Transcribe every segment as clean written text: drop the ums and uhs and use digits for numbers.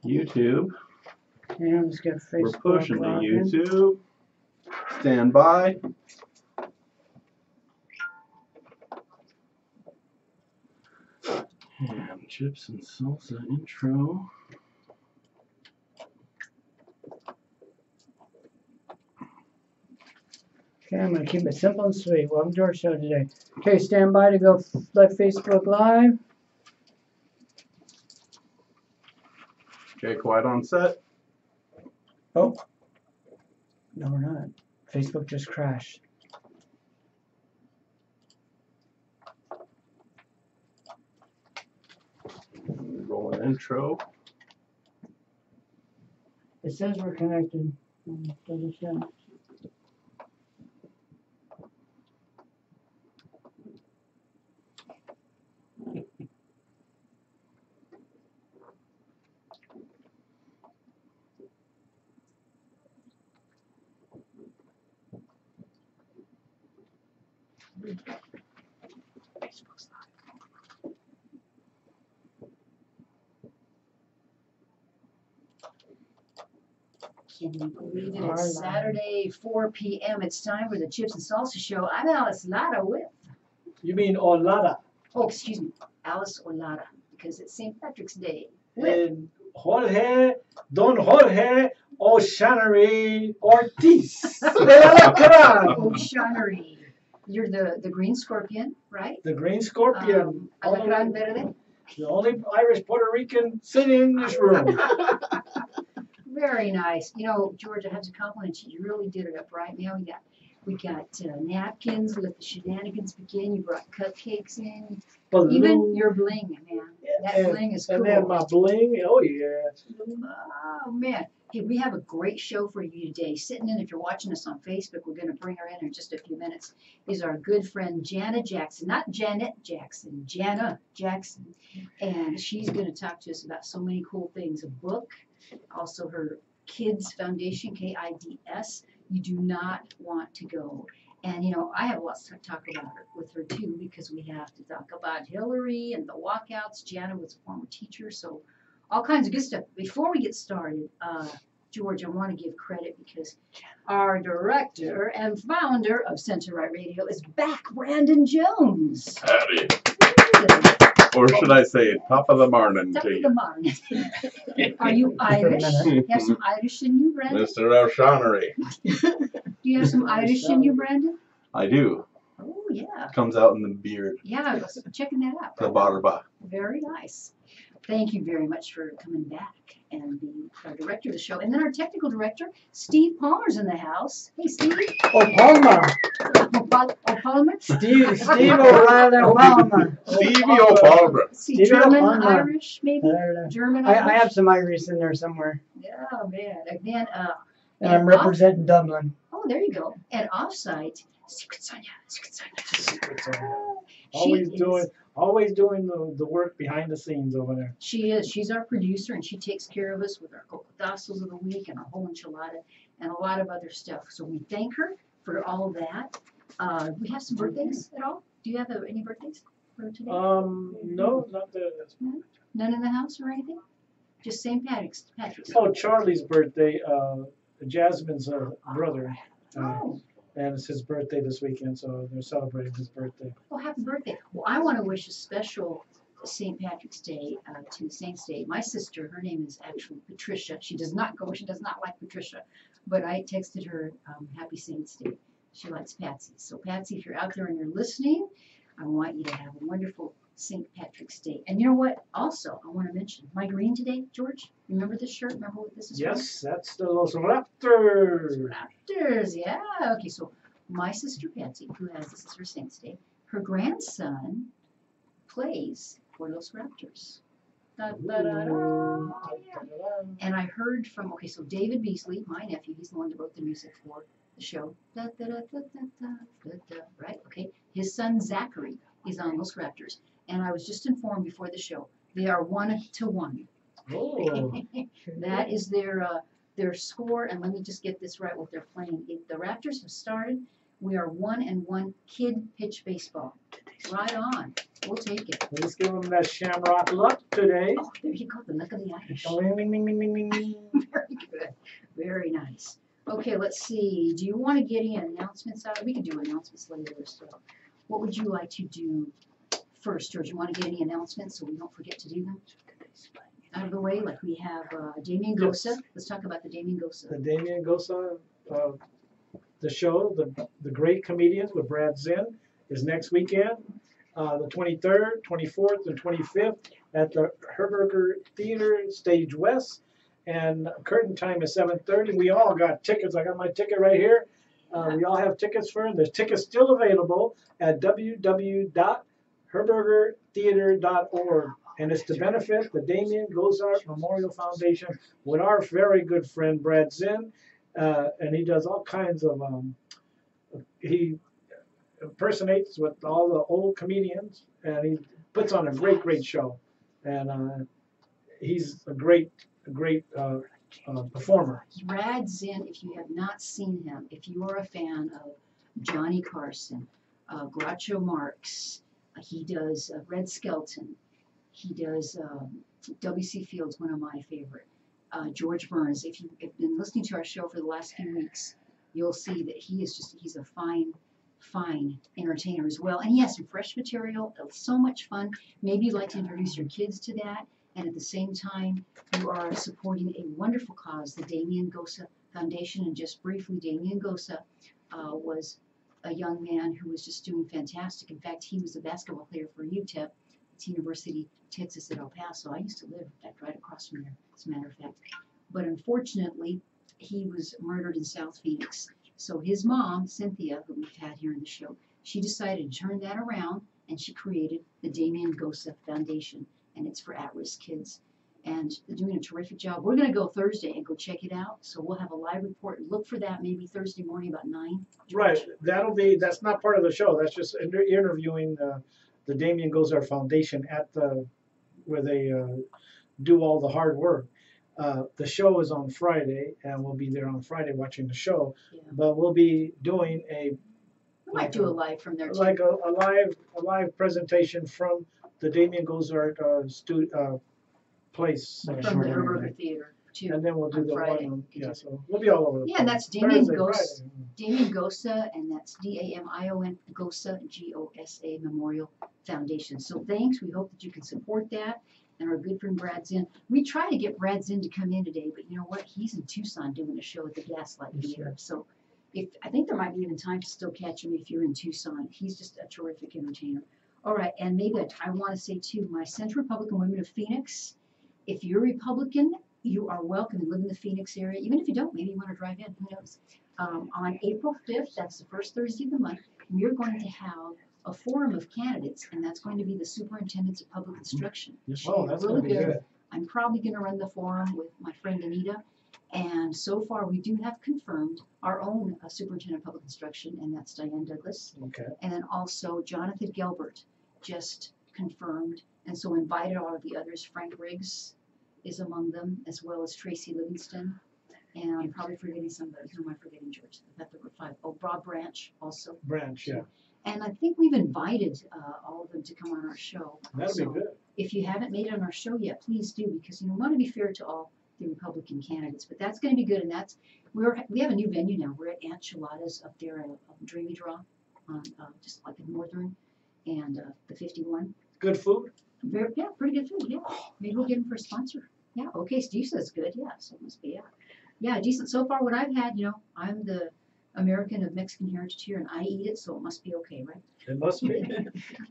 YouTube. And let's get Facebook. We're pushing to login. YouTube. Stand by. And chips and salsa intro. Okay, I'm going to keep it simple and sweet. Welcome to our show today. Okay, stand by to go live Facebook Live. Okay, quiet on set. Oh. No, we're not. Facebook just crashed. Roll an intro. It says we're connected. Doesn't show. Facebook's live. Can you believe it? It's Saturday, 4 p.m. It's time for the Chips and Salsa Show. I'm Alice Lara with. You mean Olada? Oh, excuse me, Alice Olada, because it's St. Patrick's Day. And Don Jorge O'Shannery Ortiz. de la Lacra. O'Shannery. You're the Green Scorpion, right? The Green Scorpion. Alacrán Verde. The only Irish Puerto Rican sitting in this room. Very nice. You know, George, I have to compliment you. You really did it up right now. We got napkins. Let the shenanigans begin. You brought cupcakes in. Even your bling, man. That bling is cool. And then my bling. Oh, yeah. Oh, man. Hey, we have a great show for you today. Sitting in, if you're watching us on Facebook, we're going to bring her in just a few minutes, is our good friend Jana Jackson. Not Janet Jackson, Jana Jackson. And she's going to talk to us about so many cool things. A book, also her Kids Foundation, KIDS. You do not want to go. And, you know, I have lots to talk about with her, too, because we have to talk about Hillary and the walkouts. Jana was a former teacher, so all kinds of good stuff. Before we get started, George, I want to give credit because our director and founder of Center Right Radio is back, Brandon Jones. Howdy. Or should I say, top of the morning Top to of you. the morning. Are you Irish? You have some Irish in you, Brandon? Mr. O'Shannery. Do you have some Irish in you, Brandon? I do. Oh, yeah. Comes out in the beard. Yeah, I was checking that out. The barba. Very nice. Thank you very much for coming back and being our director of the show. And then our technical director, Steve Palmer's in the house. Hey, Steve. Oh, Palmer. Oh, Palmer? Steve O'Reilly Palmer. Stevie O'Palmer. See, Stevie German, Palmer. Irish, maybe? I don't know. German, Irish? I have some Irish in there somewhere. Yeah, man. Again, And I'm representing Dublin. oh, there you go. And offsite, Secret Sonia. Always doing the work behind the scenes over there. She is. She's our producer, and she takes care of us with our cocodazos of the week and our whole enchilada and a lot of other stuff. So we thank her for all of that. We have some birthdays at all? Do you have any birthdays for today? No, not the. None in the house or anything? Just St. Patrick's. Oh, Charlie's birthday. Jasmine's brother. Oh. And it's his birthday this weekend, so they're celebrating his birthday. Oh, happy birthday. Well, I want to wish a special St. Patrick's Day to Saints Day. My sister, her name is actually Patricia. She does not go, she does not like Patricia. But I texted her, Happy Saints Day. She likes Patsy. So, Patsy, if you're out there and you're listening, I want you to have a wonderful St. Patrick's Day. And you know what? Also, I want to mention my green today, George. Remember this shirt? Remember what this is from? Yes, that's the Los Raptors. Raptors, yeah. Okay, so my sister Patsy, who has this is her Saints Day, her grandson plays for Los Raptors. Da, da, da, da. Yeah. And I heard from, okay, so David Beasley, my nephew, he's the one that wrote the music for the show. Da, da, da, da, da, da, da, da, right? Okay. His son Zachary is on Los Raptors. And I was just informed before the show, they are 1-1. Oh. That is their score, and let me just get this right what they're playing. The Raptors have started We are 1-1 kid pitch baseball. Right on. We'll take it. Let's give them that Shamrock luck today. Oh, there you go. The look of the Irish. Ding, ding, ding, ding, ding, ding, ding. Very good. Very nice. Okay, let's see. Do you want to get any announcements out? We can do announcements later. So, what would you like to do first, George? You want to get any announcements so we don't forget to do them? Out of the way, like we have Damien Gosa. Yes. Let's talk about the Damien Gosa. The Damien Gosa, the show, the Great Comedians with Brad Zinn, is next weekend, the 23rd, 24th, and 25th at the Herberger Theater, Stage West. And curtain time is 7:30. We all got tickets. I got my ticket right here. We all have tickets for it. There's tickets still available at www.herbergertheater.org. And it's to benefit the Damien Gozart Memorial Foundation with our very good friend Brad Zinn. And he does all kinds of, he impersonates with all the old comedians, and he puts on a great show. And he's a great performer. Brad Zinn, if you have not seen him, if you are a fan of Johnny Carson, Groucho Marx, he does Red Skelton, he does W.C. Fields, one of my favorite, George Burns. If you've been listening to our show for the last few weeks, you'll see that he's a fine entertainer as well. And he has some fresh material, so much fun. Maybe you'd like to introduce your kids to that. And at the same time, you are supporting a wonderful cause, the Damien Gosa Foundation. And just briefly, Damien Gosa was a young man who was just doing fantastic. In fact, he was a basketball player for UTEP. It's University of Texas at El Paso. I used to live, in fact, right across from there, as a matter of fact. But unfortunately, he was murdered in South Phoenix. So his mom, Cynthia, who we've had here in the show, she decided to turn that around, and she created the Damien Gosa Foundation. And it's for at-risk kids. And they're doing a terrific job. We're going to go Thursday and go check it out. So we'll have a live report. Look for that maybe Thursday morning about 9. Right. That's not part of the show. That's just interviewing the Damien Gozart Foundation at where they do all the hard work. The show is on Friday, and we'll be there on Friday watching the show. Yeah. But we'll be doing We might do a live from there too. like a live presentation from the Damien Gozart place. From the Herberger Theater too. And then we'll do on the Friday. one. So we'll be all over the Yeah, place. and that's Damien Thursday, Gosa. Friday. Damien Gosa, and that's D-A-M-I-O-N Gosa, G-O-S-A Memorial Foundation. So thanks. We hope that you can support that. And our good friend Brad Zinn. We tried to get Brad Zinn to come in today, but you know what? He's in Tucson doing a show at the Gaslight Theater. So I think there might be even time to still catch him if you're in Tucson. He's just a terrific entertainer. All right, and maybe I want to say too, my Central Republican Women of Phoenix, if you're Republican, you are welcome and live in the Phoenix area. Even if you don't, maybe you want to drive in, who knows. On April 5th, that's the first Thursday of the month, we're going to have a forum of candidates, and that's going to be the Superintendents of Public Instruction. Oh, that's going to be good. I'm probably going to run the forum with my friend Anita. And so far, we do have confirmed our own Superintendent of Public Instruction, and that's Diane Douglas. Okay. And then also Jonathan Gelbert just confirmed, and so invited all of the others. Frank Riggs is among them, as well as Tracy Livingston. And I'm probably forgetting somebody. Who am I forgetting, George? I thought there were 5. Oh, Bob Branch also. Branch, yeah. And I think we've invited all of them to come on our show. That'll So be good. if you haven't made it on our show yet, please do, because we want to be fair to all the Republican candidates. But that's going to be good, and we have a new venue now. We're at Enchiladas up there at Dreamy Draw, just like in Northern and the 51. Good food? Yeah, pretty good food. Yeah, maybe we'll get him for a sponsor. Yeah, okay, Steve says good. Yeah, so it must be yeah, decent so far. What I've had, I'm the American of Mexican heritage here, and I eat it, so it must be okay, right? It must be.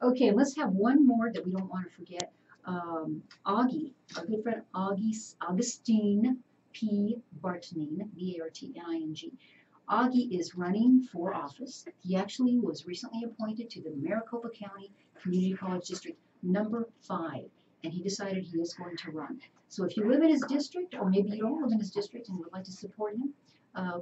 Okay, and let's have one more that we don't want to forget. Augie, our good friend Augustine P. Bartning, B-A-R-T-N-I-N-G. Augie is running for office. He actually was recently appointed to the Maricopa County Community College District number 5, and he decided he is going to run. So if you live in his district, or maybe you don't live in his district and would like to support him,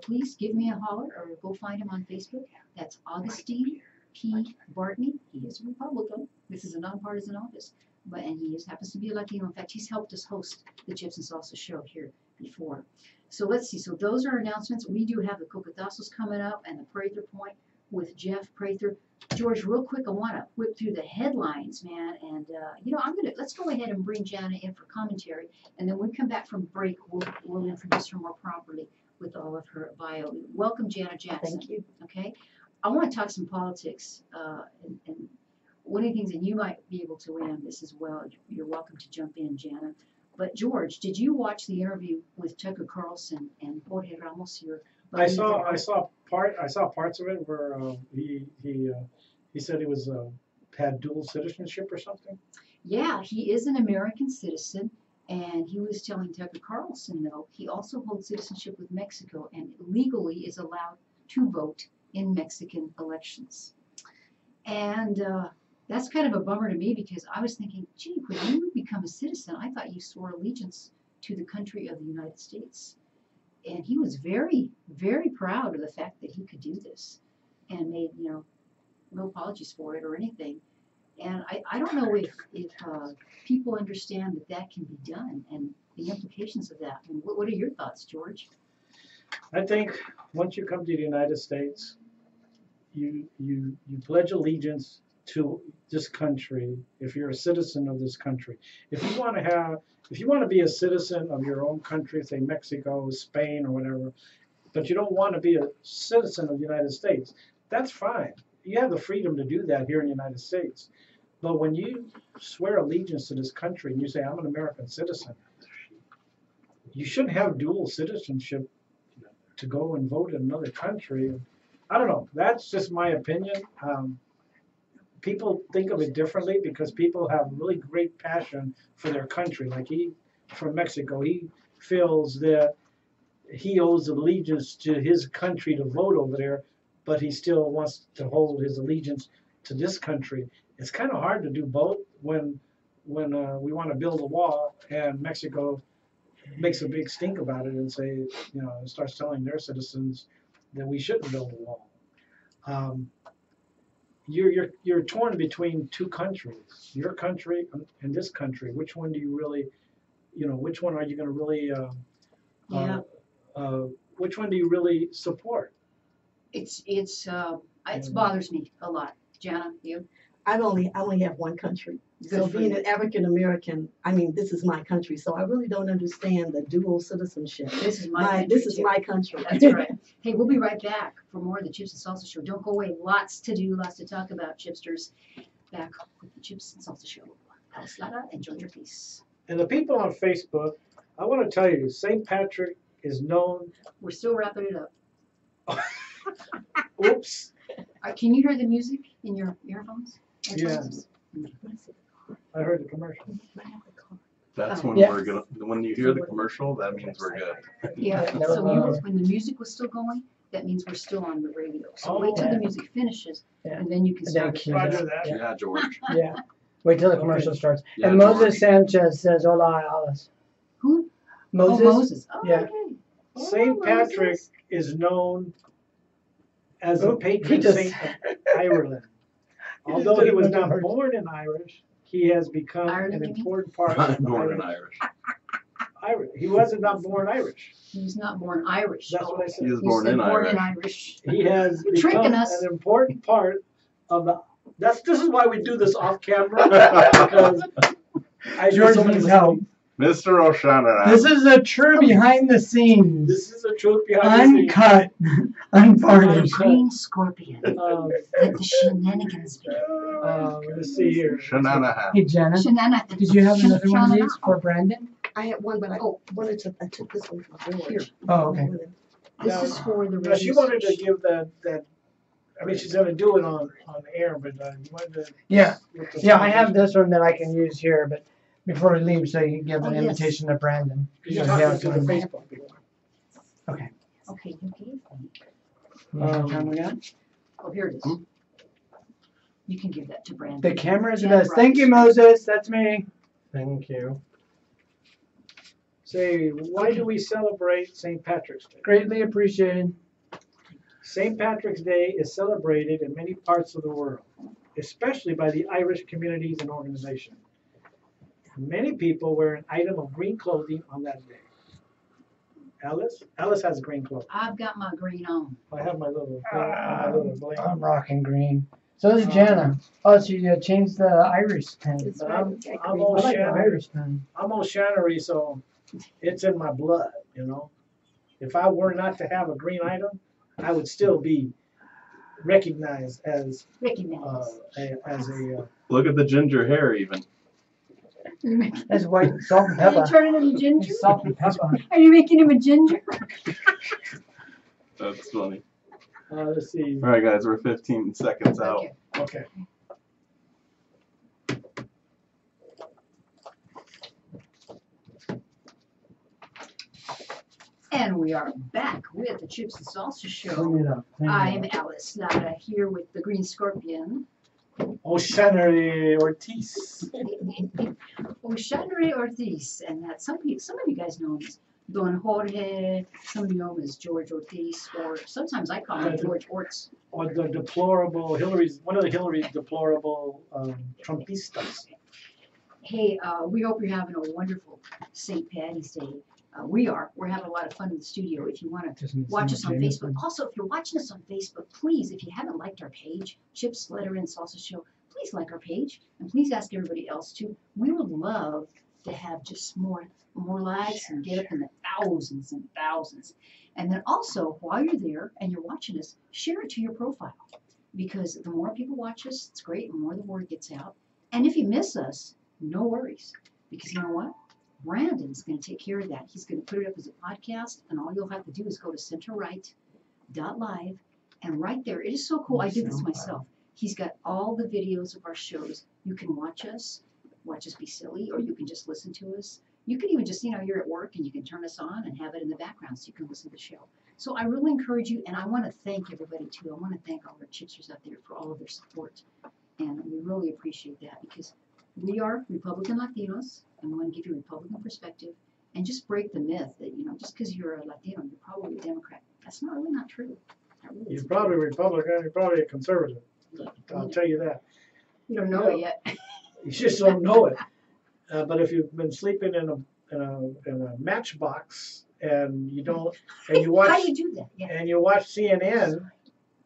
please give me a holler or go find him on Facebook. That's Augustine P. Bartney. He is a Republican. This is a nonpartisan office, and he happens to be a Latino. In fact, he's helped us host the Chips and Salsa show here before. So let's see. So those are our announcements. We do have the Cocotazos coming up and the Prather Point. with Jeff Prather. George, real quick, I want to whip through the headlines, man. And, let's go ahead and bring Jana in for commentary. And then when we come back from break, we'll introduce her more properly with all of her bio. Welcome, Jana Jackson. Thank you. Okay. I want to talk some politics. And one of the things, and you might be able to weigh on this as well. You're welcome to jump in, Jana. But George, did you watch the interview with Tucker Carlson and Jorge Ramos here? I saw parts of it where he said he was had dual citizenship or something. Yeah, he is an American citizen, and he was telling Tucker Carlson, though, he also holds citizenship with Mexico and legally is allowed to vote in Mexican elections. And that's kind of a bummer to me because I was thinking, gee, when you become a citizen, I thought you swore allegiance to the country of the United States. And he was very, very proud of the fact that he could do this and made, no apologies for it or anything. And I don't know if people understand that that can be done and the implications of that. And what are your thoughts, George? I think once you come to the United States, you pledge allegiance to this country if you're a citizen of this country. If you want to be a citizen of your own country, say Mexico, Spain, or whatever, but you don't want to be a citizen of the United States, that's fine. You have the freedom to do that here in the United States. But when you swear allegiance to this country and you say, I'm an American citizen, you shouldn't have dual citizenship to go and vote in another country. I don't know. That's just my opinion. People think of it differently because people have really great passion for their country. Like from Mexico, he feels that he owes allegiance to his country to vote over there, but he still wants to hold his allegiance to this country. It's kind of hard to do both when we want to build a wall and Mexico makes a big stink about it and say, starts telling their citizens that we shouldn't build a wall. You're torn between two countries, your country and this country. Which one do you really, which one are you going to really, which one do you really support? It bothers me a lot. Jana, you? I only have one country. So being an African American, this is my country. So I really don't understand the dual citizenship. This is my country. This is my country. That's right. Hey, we'll be right back for more of the Chips and Salsa Show. Don't go away. Lots to do, lots to talk about, Chipsters. Back with the Chips and Salsa Show. Alice Lara and George Ortiz. And the people on Facebook, I want to tell you, St. Patrick is known. We're still wrapping it up. Oops. Can you hear the music in your earphones? Yeah. I heard the commercial. That's when when you hear the commercial, that means we're good. Yeah, so when the music was still going, that means we're still on the radio. So wait till the music finishes, and then you can start. Roger that. Yeah, George. Yeah. Wait till the commercial starts. Yeah, And Moses George. Sanchez says, "Hola, Alice." Who? Moses. Oh, Moses. Oh, Yeah. okay. St. Patrick is known as the patron saint of Ireland. Although he was not born in Irish, he has become Ireland, an you mean? important part I'm of the born in Irish. Irish. He wasn't not born Irish. He was not born Irish. That's what I He said. was born in Irish. He has You're become tricking us. an important part of the. This is why we do this off camera because I George so many needs help. mistakes. Mr. O'Shaughnessy. This is a true behind the scenes, This is the truth behind the scenes. uncut, unvarnished. Green Scorpion. Let the shenanigans be. Let's see here. Shenanahan. Hey, Jenna, Shenanigans. did you have another one of these for Brandon? I had one, but I took this one from George. Here. Oh, okay. This is for the Now, she wanted to give that. I mean, she's gonna do it on air, but you wanted to. Yeah. with the- Yeah, I have this one that I can use here, but before we leave, so you can give an Oh, yes. invitation to Brandon. You're So, talking yeah, to the Facebook people. Okay, you gave me. Time we got? Oh, here it is. You can give that to Brandon. The camera is the Yeah, best. right. Thank you, Moses. That's me. Thank you. Say, why do we celebrate St. Patrick's Day? Greatly appreciated. St. Patrick's Day is celebrated in many parts of the world, especially by the Irish communities and organizations. Many people wear an item of green clothing on that day. Alice? Alice has a green cloak. I've got my green on. I have my little bling. I'm rocking green. So is Jana. Oh, so you changed the Irish pen. It's But right. I'm I all like the Shannon. Irish pen. I'm O'Shannery, so it's in my blood, you know. If I were not to have a green item, I would still be recognized as Recognize. Look at the ginger hair even. That's white salt and Are you pepper. turning him ginger? It's salt and pepper. Are you making him a ginger? That's funny. let's see. All right, guys, we're 15 seconds out. Okay. Okay. And we are back with the Chips and Salsa Show. Clean it up. Clean it I'm up. Alice Lara here with the Green Scorpion. O'Shannery Ortiz. O'Shannery Ortiz, and that some of you guys know him as Don Jorge, some of you know him as George Ortiz, or sometimes I call him George Orts. Or the deplorable one of Hillary's deplorable Trumpistas. Hey, we hope you're having a wonderful St. Patty's Day. We're having a lot of fun in the studio. If you want to Doesn't it watch seem us on Jameson? Facebook. Also, if you're watching us on Facebook, please, if you haven't liked our page, Chips, Letter, and Salsa Show, please like our page and please ask everybody else to. We would love to have just more likes and get up in the thousands and thousands. And then also, while you're there and you're watching us, share it to your profile because the more people watch us, it's great. The more the word gets out. And if you miss us, no worries because you know what? Brandon's going to take care of that. He's going to put it up as a podcast, and all you'll have to do is go to centerright.live, and right there, it is so cool. I do this myself. He's got all the videos of our shows. You can watch us be silly, or you can just listen to us. You can even just, you're at work, and you can turn us on and have it in the background so you can listen to the show. So I really encourage you, and I want to thank everybody, too. I want to thank all our chipsters out there for all of their support, and we really appreciate that because we are Republican Latinos, and we want to give you a Republican perspective and just break the myth that, just because you're a Latino, you're probably a Democrat. That's really not true. That really You're isn't probably true. Republican, you're probably a conservative. I'll tell you that. You don't know it yet. You just don't know it. But if you've been sleeping in a matchbox and you How watch do you do that? Yeah. and you watch CNN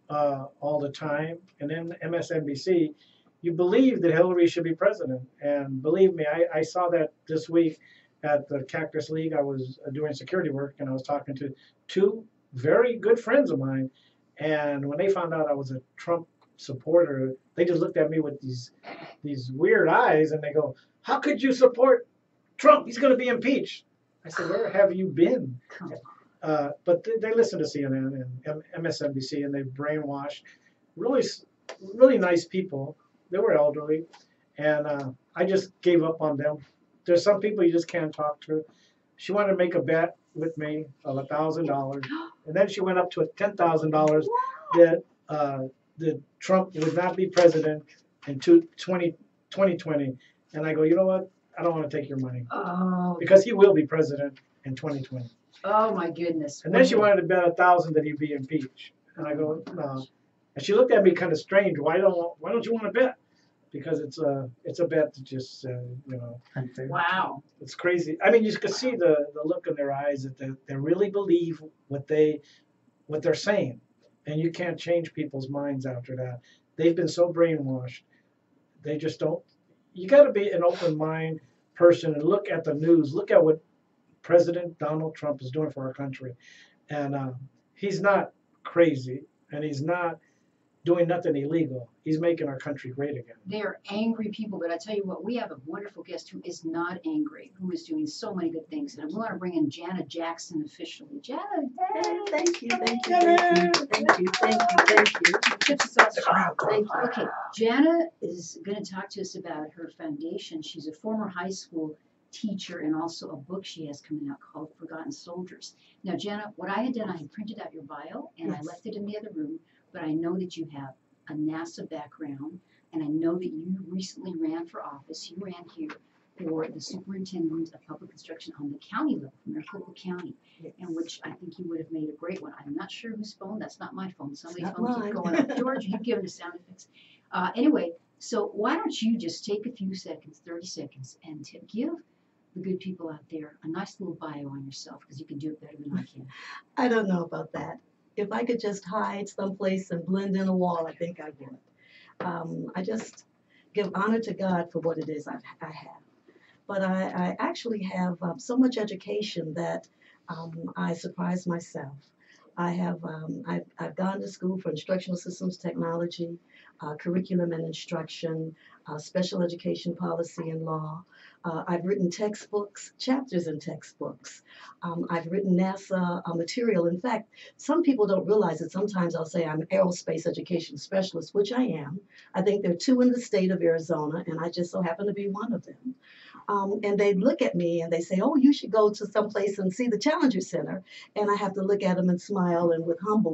all the time and then MSNBC, you believe that Hillary should be president. And believe me, I saw that this week at the Cactus League. I was doing security work and I was talking to two very good friends of mine. And when they found out I was a Trump supporter, they just looked at me with these weird eyes and they go, "How could you support Trump? He's going to be impeached." I said, "Where have you been?" Come on. But they listen to CNN and MSNBC and they brainwashed really nice people. They were elderly, and I just gave up on them. There's some people you just can't talk to. She wanted to make a bet with me of $1,000, and then she went up to $10,000 that Trump would not be president in 2020. And I go, you know what? I don't want to take your money Oh, because he will be president in 2020. oh my goodness. And then she wanted to bet $1,000 that he'd be impeached. And I go, no. And she looked at me kind of strange. Why don't you want to bet? Because it's a bet that just Unfair. Wow. it's crazy. I mean, you can see the look in their eyes that they really believe what they're saying, and you can't change people's minds after that. They've been so brainwashed. They just don't. You got to be an open mind person and look at the news. Look at what President Donald Trump is doing for our country, and he's not crazy, and he's not doing nothing illegal. He's making our country great again. They are angry people, but I tell you what, we have a wonderful guest who is not angry, who is doing so many good things. And we want to bring in Jana Jackson officially. Jana, Thank you. Okay, Jana is going to talk to us about her foundation. She's a former high school teacher and also a book she has coming out called Forgotten Soldiers. Now, Jana, what I had done, I had printed out your bio and I Yes. left it in the other room, but I know that you have a NASA background and I know that you recently ran for office. You ran here for the superintendent of public instruction on the county level, Maricopa County, in which I think you would have made a great one. I'm not sure whose phone. That's not my phone. Somebody's not phone keeps mine. going up. George, you've given us sound effects. Anyway, so why don't you just take a few seconds, 30 seconds, and give the good people out there a nice little bio on yourself, because you can do it better than I can. I don't know about that. If I could just hide someplace and blend in a wall, I think I would. I just give honor to God for what it is I have. But I actually have so much education that I surprise myself. I've gone to school for instructional systems technology, curriculum and instruction, special education policy and law. I've written textbooks, chapters in textbooks. I've written NASA material. In fact, some people don't realize that sometimes I'll say I'm an aerospace education specialist, which I am. I think there are 2 in the state of Arizona, and I just so happen to be one of them. And they look at me and they say, oh, you should go to someplace and see the Challenger Center. And I have to look at them and smile and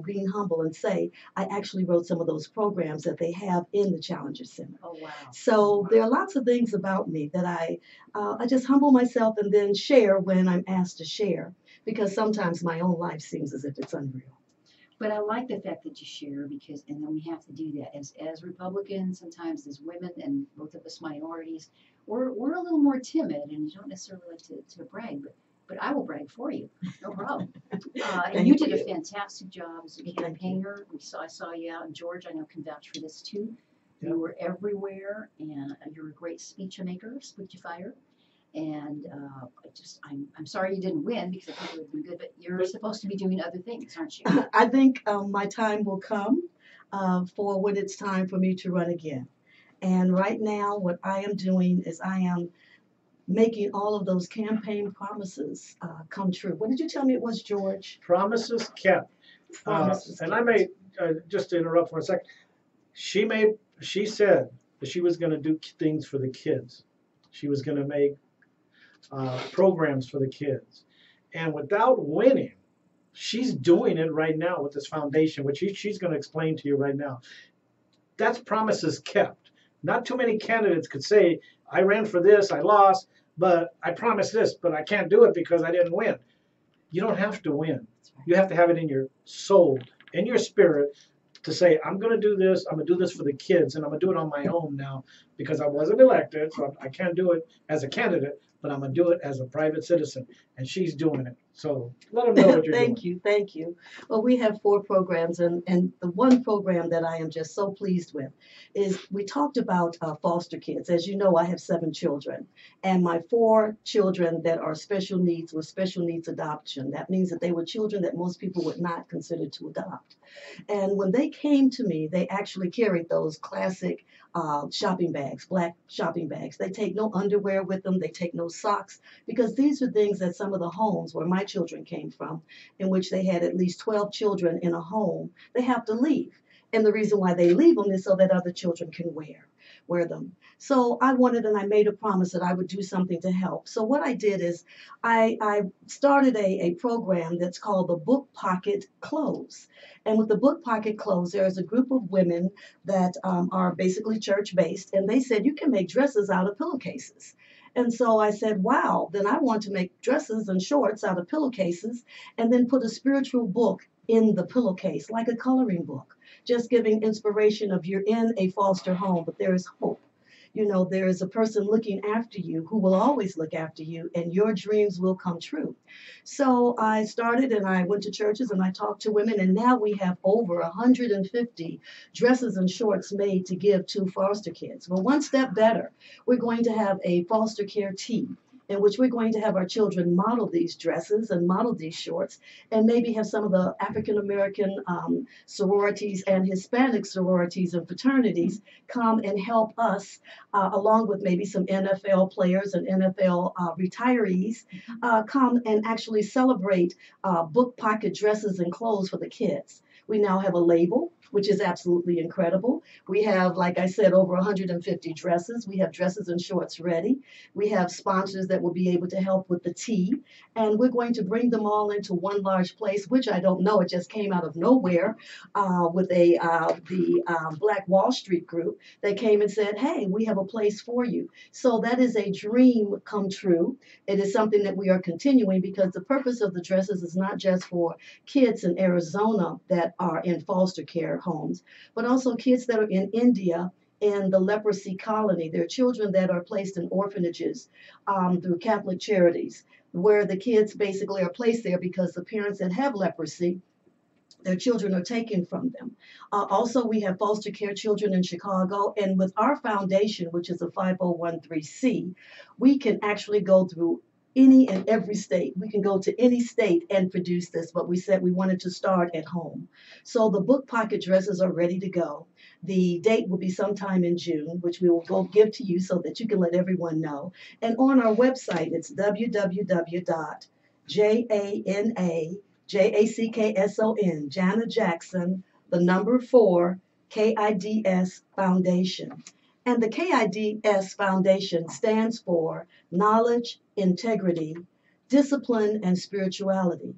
being humble and say, I actually wrote some of those programs that they have in the Challenger Center. Oh, wow. So there are lots of things about me that I just humble myself and then share when I'm asked to share, because sometimes my own life seems as if it's unreal. But I like the fact that you share, because, and then we have to do that as Republicans, sometimes as women, and both of us minorities, we're a little more timid, and you don't necessarily like to brag, but I will brag for you, no problem. And you did a fantastic job as a campaigner. I saw you out, and George, I know, can vouch for this too. You were everywhere, and you're a great speechifier. And I'm sorry you didn't win, because I think it would have been good, but you're supposed to be doing other things, aren't you? I think my time will come for when it's time for me to run again. And right now, what I am doing is I am making all of those campaign promises come true. What did you tell me it was, George? Promises kept. And I may, just to interrupt for a second, she said that she was going to do things for the kids. She was going to make programs for the kids. And without winning, she's doing it right now with this foundation, which she's going to explain to you right now. That's promises kept. Not too many candidates could say, I ran for this, I lost, but I promised this, but I can't do it because I didn't win. You don't have to win. You have to have it in your soul, in your spirit, to say, I'm going to do this, I'm going to do this for the kids, and I'm going to do it on my own now, because I wasn't elected, so I can't do it as a candidate, but I'm going to do it as a private citizen, and she's doing it. So let them know what you're doing. Thank you. Well, we have 4 programs, and the one program that I am just so pleased with is we talked about foster kids. As you know, I have 7 children, and my 4 children that are special needs were special needs adoption. That means that they were children that most people would not consider to adopt. And when they came to me, they actually carried those classic shopping bags, black shopping bags. They take no underwear with them. They take no socks, because these are things that some of the homes where my children came from, in which they had at least 12 children in a home, they have to leave. And the reason why they leave them is so that other children can wear them. So I wanted, and I made a promise that I would do something to help. So what I did is I started a program that's called the Book Pocket Clothes. And with the Book Pocket Clothes, there is a group of women that are basically church-based, and they said, you can make dresses out of pillowcases. And so I said, wow, then I want to make dresses and shorts out of pillowcases, and then put a spiritual book in the pillowcase, like a coloring book, just giving inspiration of you're in a foster home, but there is hope. You know, there is a person looking after you who will always look after you, and your dreams will come true. So I started, and I went to churches, and I talked to women, and now we have over 150 dresses and shorts made to give to foster kids. Well, one step better, we're going to have a foster care team, in which we're going to have our children model these dresses and model these shorts, and maybe have some of the African American sororities and Hispanic sororities and fraternities come and help us, along with maybe some NFL players and NFL retirees, come and actually celebrate book pocket dresses and clothes for the kids. We now have a label, which is absolutely incredible. We have, like I said, over 150 dresses. We have dresses and shorts ready. We have sponsors that will be able to help with the tea. And we're going to bring them all into one large place, which I don't know. It just came out of nowhere with the Black Wall Street group. They came and said, hey, we have a place for you. So that is a dream come true. It is something that we are continuing, because the purpose of the dresses is not just for kids in Arizona that are in foster care homes, but also kids that are in India, in the leprosy colony. There are children that are placed in orphanages through Catholic Charities, where the kids basically are placed there because the parents that have leprosy, their children are taken from them. Also, we have foster care children in Chicago, and with our foundation, which is a 5013C, we can actually go through any and every state. We can go to any state and produce this, but we said we wanted to start at home. So the book pocket dresses are ready to go. The date will be sometime in June, which we will go give to you so that you can let everyone know. And on our website, it's www.JACKSON, Jana Jackson, the number 4, KIDS Foundation. And the KIDS Foundation stands for Knowledge, Integrity, Discipline, and Spirituality.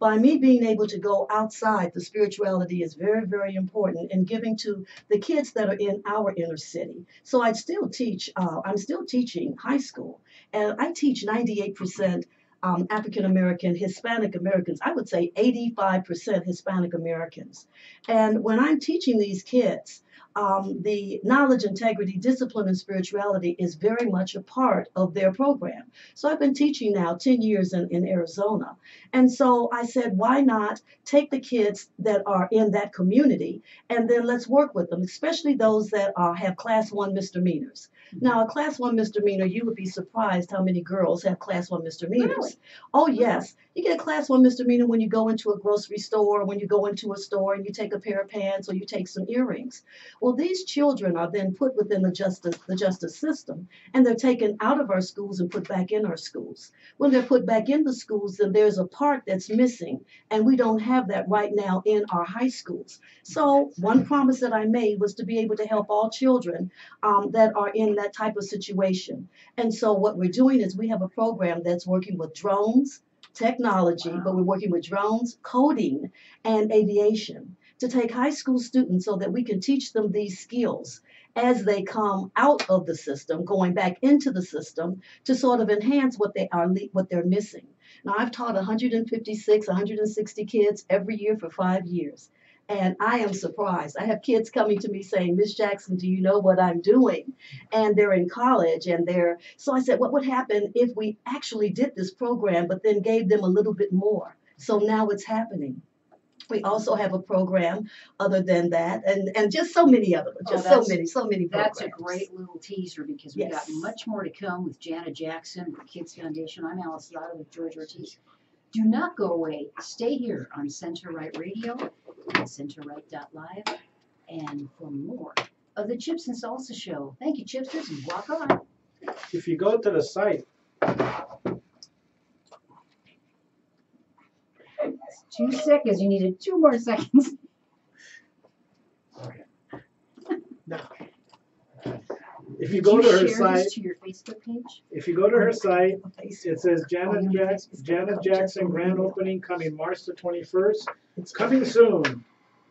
By me being able to go outside, the spirituality is very, very important in giving to the kids that are in our inner city. So I'm still teaching high school, and I teach 98% African American, Hispanic Americans. I would say 85% Hispanic Americans. And when I'm teaching these kids, the knowledge, integrity, discipline, and spirituality is very much a part of their program. So I've been teaching now 10 years in Arizona. And so I said, why not take the kids that are in that community and then let's work with them, especially those that have class 1 misdemeanors. Now, a class 1 misdemeanor, you would be surprised how many girls have class 1 misdemeanors. Really? Oh, yes. You get a class 1 misdemeanor when you go into a grocery store, when you go into a store and you take a pair of pants or you take some earrings. Well, these children are then put within the justice system, and they're taken out of our schools and put back in our schools. When they're put back in the schools, then there's a part that's missing, and we don't have that right now in our high schools. So one promise that I made was to be able to help all children that are in that type of situation. And so what we're doing is we have a program that's working with drones, technology, but we're working with drones, coding, and aviation to take high school students so that we can teach them these skills as they come out of the system, going back into the system to sort of enhance what they're missing. Now, I've taught 156, 160 kids every year for 5 years. And I am surprised. I have kids coming to me saying, Miss Jackson, do you know what I'm doing? And they're in college so I said, what would happen if we actually did this program, but then gave them a little bit more? So now it's happening. We also have a program other than that, and just so many other, so many programs. That's a great little teaser because we've got Yes. much more to come with Jana Jackson for Kids Foundation. I'm Alice Lotto with George Ortiz. Do not go away. Stay here on Center Right Radio at centerright.live and for more of the Chips and Salsa Show. Thank you, Chipsters, and walk on. If you go to the site, It's 2 seconds. You needed 2 more seconds. now, if you go to her share site, this to your Facebook page? if you go to her site, Facebook. it says Oh, you're on Facebook. Janet Jackson grand opening coming March the 21st. It's coming soon.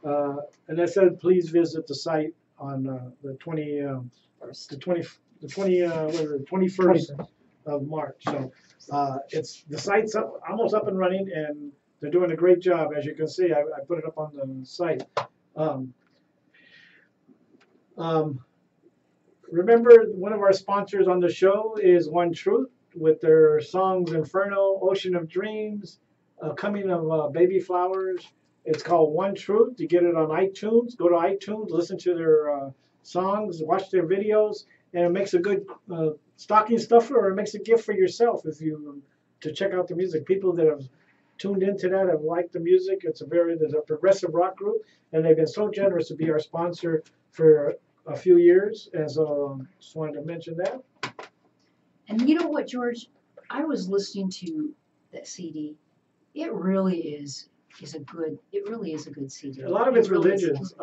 And I said, please visit the site on the 21st of March. So the site's almost up and running, and they're doing a great job. As you can see, I put it up on the site. Remember, one of our sponsors on the show is One Truth with their songs Inferno, Ocean of Dreams, Coming of Baby Flowers. It's called One Truth. You get it on iTunes. Go to iTunes, listen to their songs, watch their videos, and it makes a good stocking stuffer, or it makes a gift for yourself if you to check out the music. People that have tuned into that have liked the music. There's a progressive rock group, and they've been so generous to be our sponsor for a few years. And so just wanted to mention that. And you know what, George? I was listening to that CD. It really is a good CD. A lot of it's It really is. religious,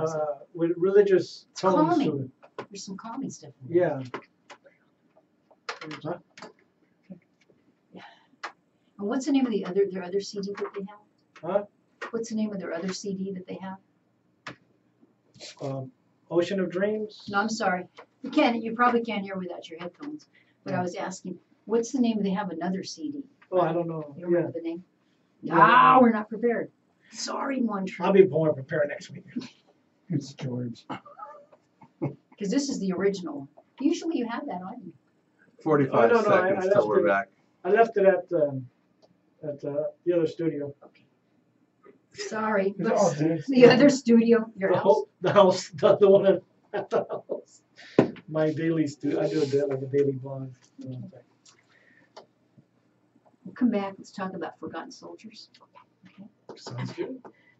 with religious tones calming. to it. There's some calming stuff in there. Yeah. Huh? And what's the name of their other CD that they have? Huh? What's the name of their other CD that they have? Ocean of Dreams. No, I'm sorry. You probably can't hear without your headphones. But I was asking, what's the name? They have another CD. Oh, I don't know. You Yeah. remember the name? Yeah. We're not prepared. Sorry, One Truth. I'll be more prepared next week. It's George. Because this is the original. Usually you have that on you. 45 Oh, no, I seconds left till we're it. back. I left it at the other studio. Sorry. but Oh, geez. The other studio, your The house. whole, the house, the one at the house. My daily I do like a daily blog. We'll come back. Let's talk about Forgotten Soldiers. Sounds good.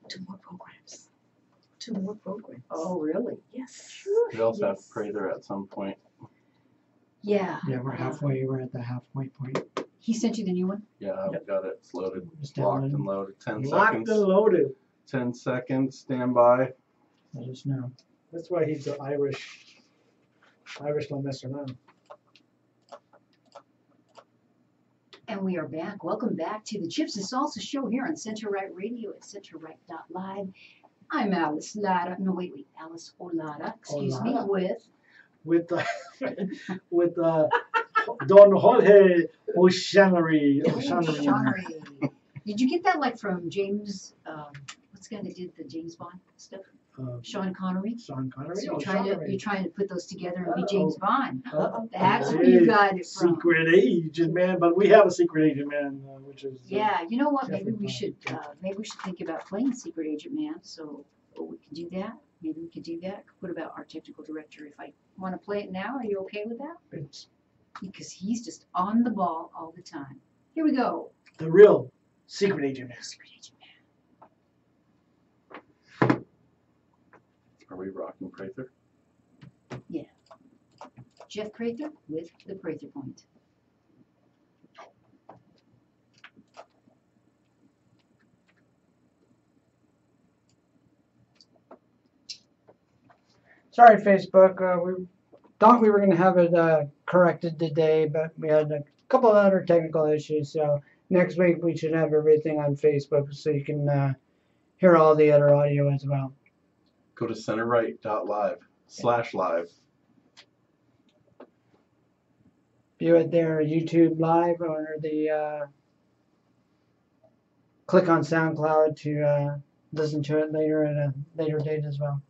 2 more programs. 2 more programs. Oh, really? Yes. We also have Yes. Prather at some point. Yeah. Yeah, we're halfway. We're at the halfway point. He sent you the new one? Yeah, I've got it. It's loaded. Just Locked download. and loaded. 10 Locked seconds. and loaded. 10 seconds. Stand by. Let us know. That's why he's the Irish. Irish don't mess around. And we are back. Welcome back to the Chips and Salsa Show here on Center Right Radio at centerright.live. I'm Alice Lara. No, wait. Alice Olada. Excuse me. Olada. With with Don Jorge O'Shannery. Connery. Did you get that like from James? What's the guy that did the James Bond stuff? Sean Connery. Sean Connery. So O'Shannery. you're trying to put those together and be James Bond. Uh-oh. That's where you got it from. Secret agent man, but we have a secret agent man, which is Yeah, you know what? Jeffrey Maybe we should think about playing Secret Agent Man. So we can do that. Maybe we could do that. What about our technical director? If I want to play it now, are you okay with that? it's Because he's just on the ball all the time. Here we go. the real secret agent man. Secret Agent Man. Are we rocking Prather? Jeff Prather with the Prather Point. Sorry, Facebook. We thought we were going to have it corrected today, but we had a couple of other technical issues. So next week we should have everything on Facebook so you can hear all the other audio as well. Go to centerright.live/live. View it there, YouTube Live, or the click on SoundCloud to listen to it later at a later date as well.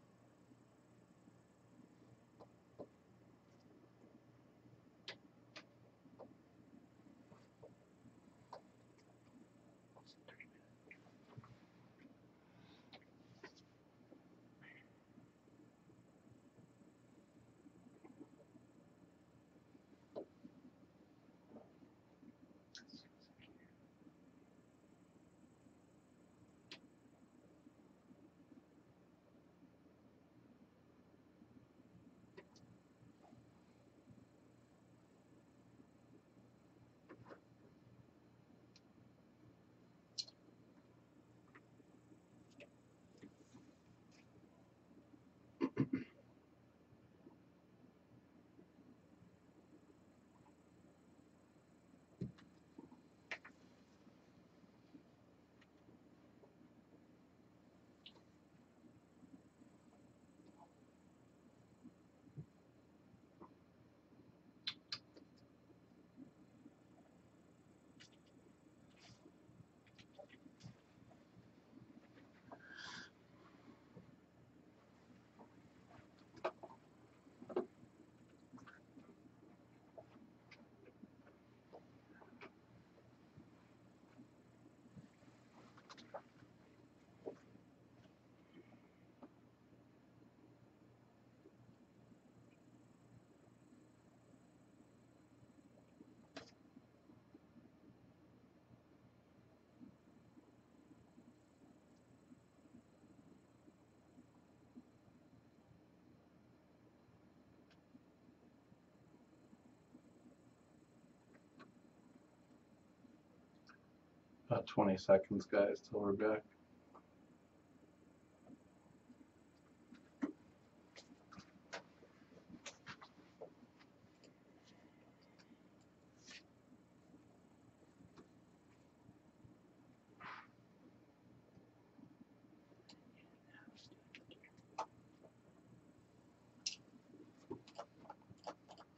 About 20 seconds, guys, till we're back.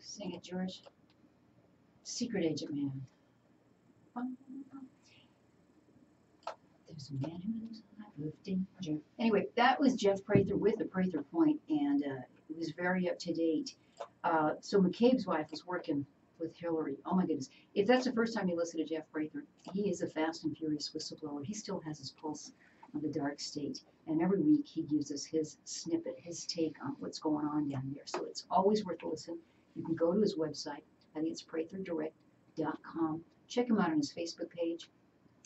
Sing it, George. Secret Agent Man. There's a man who lives a life of danger. Anyway, that was Jeff Prather with the Prather Point, and It was very up to date. So McCabe's wife was working with Hillary. Oh my goodness. If that's the first time you listen to Jeff Prather, he is a fast and furious whistleblower. He still has his pulse on the dark state. And every week he gives us his snippet, his take on what's going on down there. So it's always worth a listen. You can go to his website. I think it's pratherdirect.com. Check him out on his Facebook page.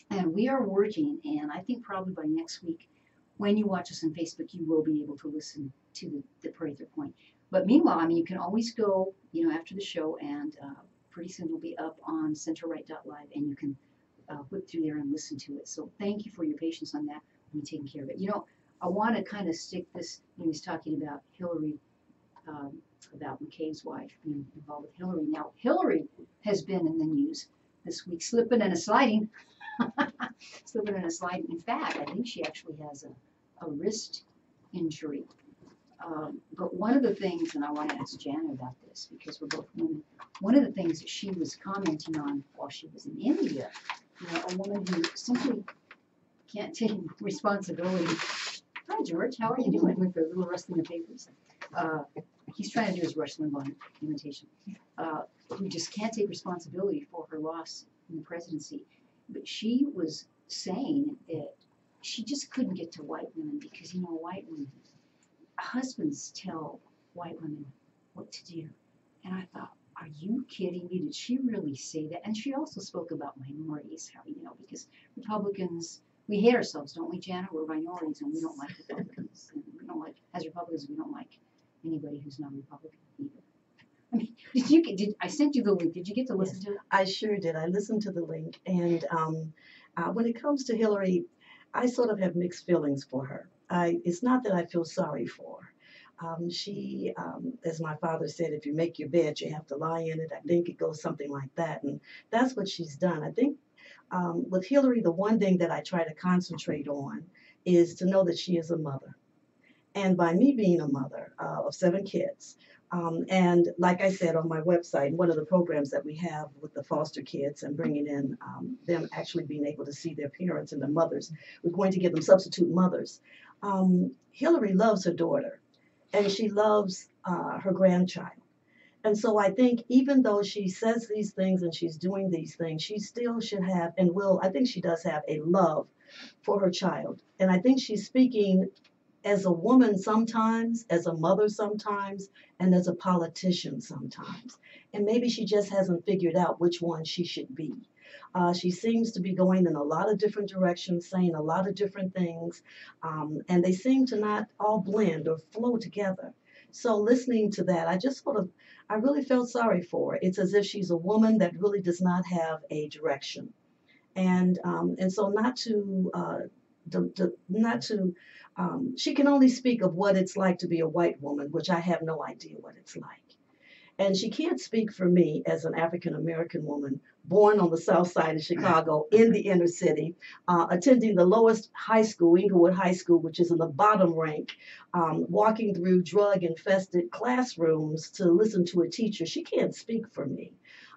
And we are working, and I think probably by next week, when you watch us on Facebook, you will be able to listen to the Prather Point. But meanwhile, I mean, you can always go, after the show, and pretty soon it'll be up on centerright.live, and you can whip through there and listen to it. So thank you for your patience on that. We're taking care of it. I want to kind of stick this, he was talking about Hillary, about McCabe's wife being involved with Hillary. Now, Hillary has been in the news this week, slipping and a sliding. Slipping and a sliding. In fact, I think she actually has a wrist injury. But one of the things, and I want to ask Jana about this because we're both women, one of the things that she was commenting on while she was in India, a woman who simply can't take responsibility. Hi, George. How are you doing with the little rustling of papers? He's trying to do his Rush Limbaugh imitation. Who just can't take responsibility for her loss in the presidency. But she was saying that she just couldn't get to white women because, white women, husbands tell white women what to do. And I thought, are you kidding me? Did she really say that? And she also spoke about minorities, how, because Republicans, we hate ourselves, don't we, Jana? We're minorities and we don't like Republicans. And we don't like, as Republicans, we don't like anybody who's not Republican either. I mean, did I sent you the link? Did you get to listen to it? I sure did. I listened to the link. And when it comes to Hillary, I sort of have mixed feelings for her. It's not that I feel sorry for her. She, as my father said, if you make your bed, you have to lie in it. I think it goes something like that. And that's what she's done. I think with Hillary, the one thing that I try to concentrate on is to know that she is a mother. And by me being a mother of 7 kids, and like I said on my website, one of the programs that we have with the foster kids and bringing in them actually being able to see their parents and their mothers, we're going to give them substitute mothers. Hillary loves her daughter and she loves her grandchild. And so I think even though she says these things and she's doing these things, she still should have and will, I think she does have a love for her child. And I think she's speaking as a woman sometimes, as a mother sometimes, and as a politician sometimes. And maybe she just hasn't figured out which one she should be. She seems to be going in a lot of different directions, saying a lot of different things, and they seem to not all blend or flow together. So listening to that, I really felt sorry for her. It's as if she's a woman that really does not have a direction. And so she can only speak of what it's like to be a white woman, which I have no idea what it's like. And she can't speak for me as an African American woman born on the south side of Chicago in the inner city, attending the lowest high school, Inglewood High School, which is in the bottom rank, walking through drug-infested classrooms to listen to a teacher. She can't speak for me.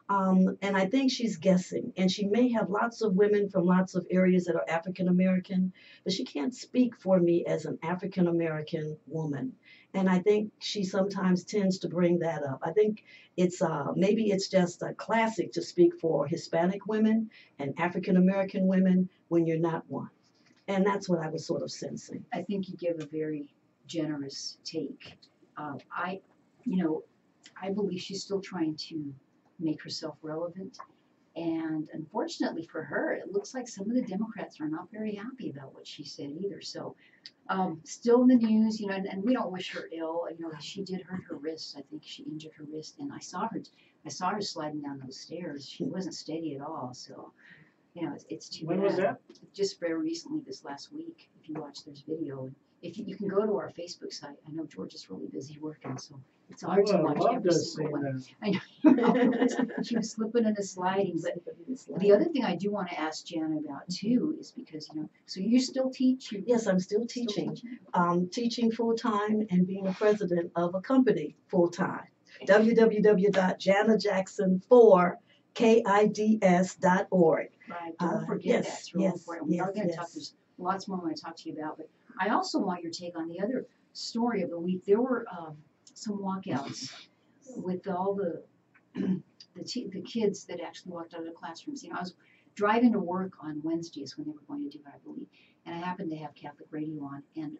And I think she's guessing. And she may have lots of women from lots of areas that are African American, but she can't speak for me as an African American woman. And I think she sometimes tends to bring that up. I think it's maybe it's just a classic to speak for Hispanic women and African American women when you're not one. And that's what I was sort of sensing. I think you give a very generous take. I believe she's still trying to make herself relevant. And unfortunately for her, it looks like some of the Democrats are not very happy about what she said either. So still in the news, and we don't wish her ill. She did hurt her wrist. I think she injured her wrist. And I saw her sliding down those stairs. She wasn't steady at all. So, it's too bad. When was that? Just very recently, this last week. If you watch, there's video. If you can go to our Facebook site. I know George is really busy working, so it's hard to watch every single one. I know she was slipping and sliding. But the other thing I do want to ask Jana about too is because so you still teach? Yes, I'm still teaching. Teaching full time and being a president of a company full time. www.jannajackson4kids.org. Right. Don't forget that. It's really important. We are going to talk. There's lots more I want to talk to you about, but I also want your take on the other story of the week. There were some walkouts with all the the kids that actually walked out of the classrooms. You know, I was driving to work on Wednesdays when they were going to do it, I believe, and I happened to have Catholic radio on, and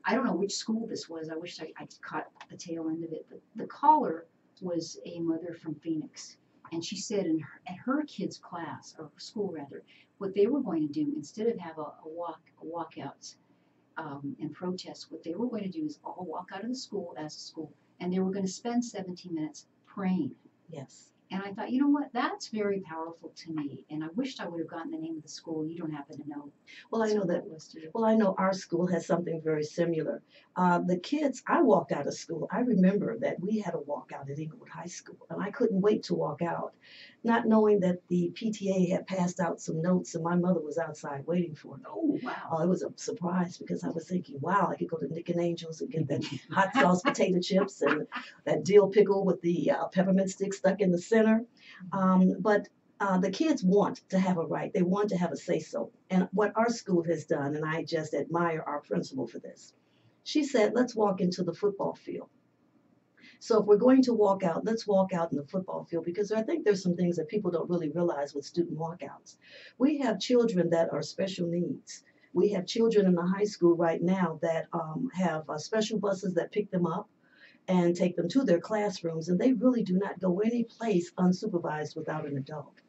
I don't know which school this was. I wish I caught the tail end of it, but the caller was a mother from Phoenix, and she said at her kids' class, or school rather, what they were going to do instead of have a walkouts and protests, what they were going to do is all walk out of the school as a school, and they were going to spend 17 minutes praying. Yes. And I thought, you know what, that's very powerful to me. And I wished I would have gotten the name of the school. You don't happen to know. Well, I know what that. was to you. Well, I know our school has something very similar. The kids, I walked out of school. I remember that we had a walkout at Inglewood High School, and I couldn't wait to walk out, not knowing that the PTA had passed out some notes, and my mother was outside waiting for me. Oh, wow. It was a surprise because I was thinking, wow, I could go to Nick and Angel's and get that hot sauce potato chips and that dill pickle with the peppermint stick stuck in the center. But the kids want to have a right. They want to have a say-so. And what our school has done, and I just admire our principal for this, she said, let's walk into the football field. So if we're going to walk out, let's walk out in the football field, because I think there's some things that people don't really realize with student walkouts. We have children that are special needs. We have children in the high school right now that have special buses that pick them up and take them to their classrooms, and they really do not go any place unsupervised without an adult.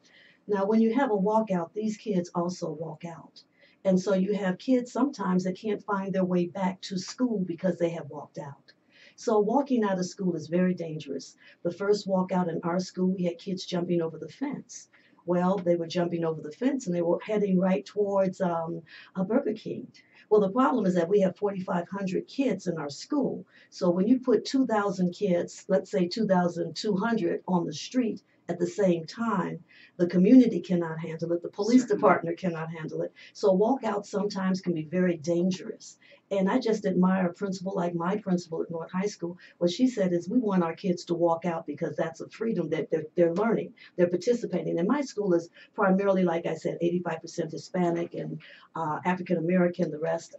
Now, when you have a walkout, these kids also walk out. And so you have kids sometimes that can't find their way back to school because they have walked out. So walking out of school is very dangerous. The first walkout in our school, we had kids jumping over the fence. Well, they were jumping over the fence and they were heading right towards a Burger King. Well, the problem is that we have 4,500 kids in our school. So when you put 2,000 kids, let's say 2,200 on the street at the same time, the community cannot handle it. The police department cannot handle it. So walkouts sometimes can be very dangerous. And I just admire a principal like my principal at North High School. What she said is we want our kids to walk out because that's a freedom that they're learning. They're participating. And my school is primarily, like I said, 85% Hispanic and African American, the rest.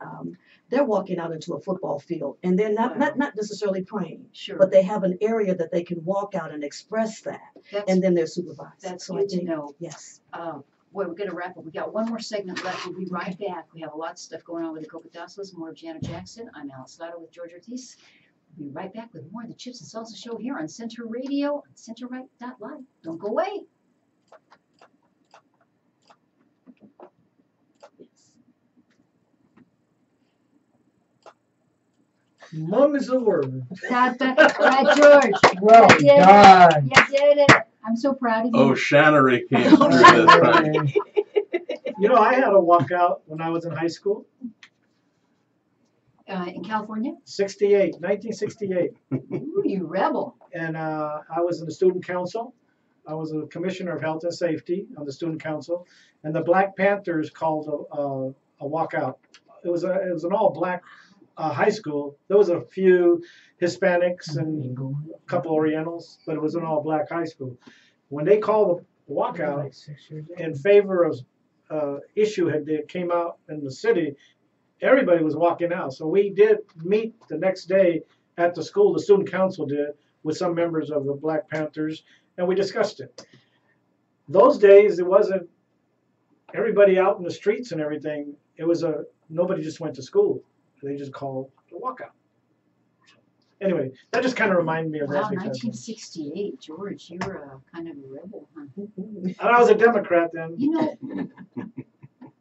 They're walking out into a football field. And they're not necessarily praying. Sure. But they have an area that they can walk out and express that. That's And then they're supervised. That's So good to know. Yes. Boy, we're going to wrap up. We got one more segment left. We'll be right back. We have a lot of stuff going on with the Cocodazos. More of Janet Jackson. I'm Alice Latta with George Ortiz. We'll be right back with more of the Chips and Salsa Show here on Center Radio on CenterRight.live. Don't go away. Mom is a word. Right, George. Well You did it. done. You did it. I'm so proud of you. Oh, Shannery came through this time. You know, I had a walkout when I was in high school. In California? 1968. Ooh, you rebel. And I was in the student council. I was a commissioner of health and safety on the student council. And the Black Panthers called a walkout. It was an all-black high school. There was a few Hispanics and a couple Orientals, but it was an all-black high school. When they called the walkout in favor of issue that came out in the city, everybody was walking out. So we did meet the next day at the school, the student council did, with some members of the Black Panthers, and we discussed it. Those days, it wasn't everybody out in the streets and everything. It was nobody just went to school. They just called the walkout. Anyway, that just kind of reminded me of Wow, that. Because 1968. George, you were kind of a rebel, huh? and I was a Democrat then. You know,